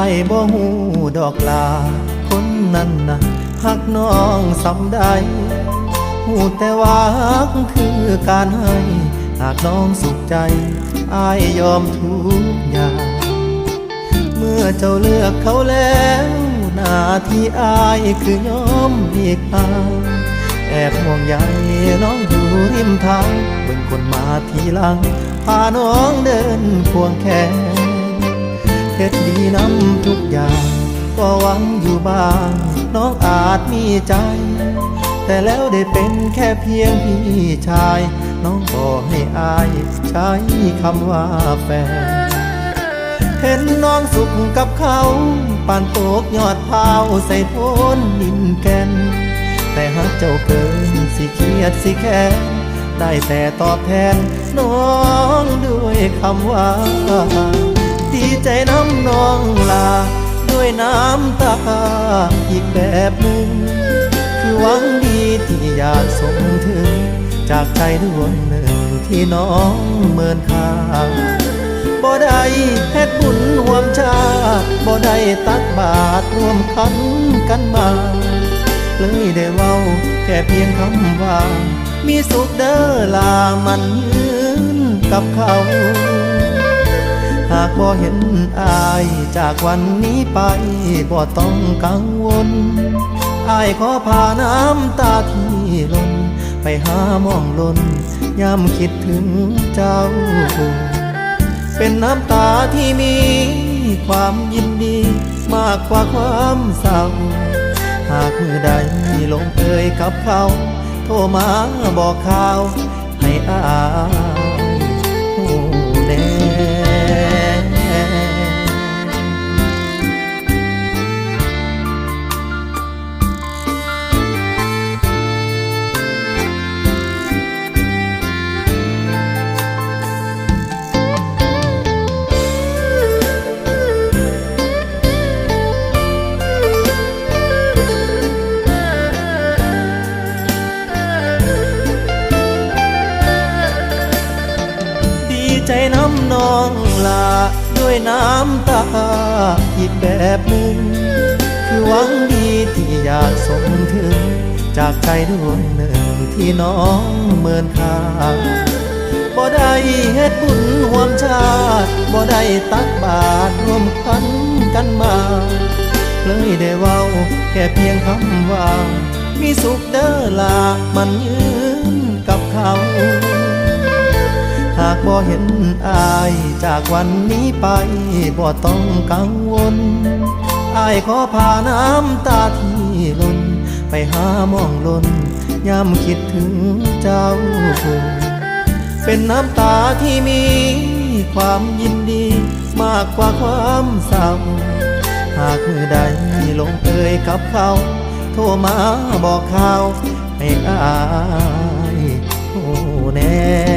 ายบ่หูดอกลาคนนั้นนะหักน้องสำใดหูแต่ว่าหักคือการให้หากน้องสุขใจอายยอมทุกอย่างเมื่อเจ้าเลือกเขาแล้วหน้าที่อายคือยอมหลีกทางแอบห่วงใยน้องอยู่ริมทางเบิ่งคนมาทีหลังพาน้องเดินควงแขนเฮ็ดดีน้ำทุกอย่างก็หวังอยู่บ้างน้องอาจมีใจแต่แล้วได้เป็นแค่เพียงพี่ชายน้องก็ให้อายใช้คำว่าแฟนเห็นน้องสุขกับเขาปานตกยอดพาวใส่โพนดินแก่นแต่หากเจ้าเกินสิเครียดสิแค้นได้แต่ตอบแทนน้องด้วยคำว่าดีใจน้ำน้องลาด้วยน้ำตาอีกแบบหนึ่งคือหวังดีที่อยากส่งถึงจากใจดวงหนึ่งที่น้องเมินค่าบ่ได้เฮ็ดบุญร่วมชาติบ่ได้ตักบาตรร่วมขันกันมาเลยได้เว้าแค่เพียงคำว่ามีสุขเด้อลามันยืนกับเขาหากบ่เห็นอายจากวันนี้ไปบ่ต้องกังวลอายขอพาน้ำตาที่ล้นไปหามองลนย้ำคิดถึงเจ้าเป็นน้ำตาที่มีความยินดีมากกว่าความเศร้าหากมือใดลงเอยกับเขาโทรมาบอกข่าวให้อายหูแน่ใจน้ำน้องลาด้วยน้ำตาอีกแบบหนึ่งคือหวังดีที่อยากส่งถึงจากใจดวงหนึ่งที่น้องเมินค่าบ่ได้เฮ็ดบุญร่วมชาติบ่ได้ตักบาตรร่วมขันกันมาเลยได้เว้าแค่เพียงคำว่ามีสุขเด้อลามันยืนกับเขาหากบ่เห็นอายจากวันนี้ไปบ่ต้องกังวลอายขอพาน้ำตาที่ล้นไปหามองลนย้ำคิดถึงเจ้าเป็นน้ำตาที่มีความยินดีมากกว่าความเศร้าหากมือใดลงเอยกับเขาโทรมาบอกข่าวให้อายโอ้แน่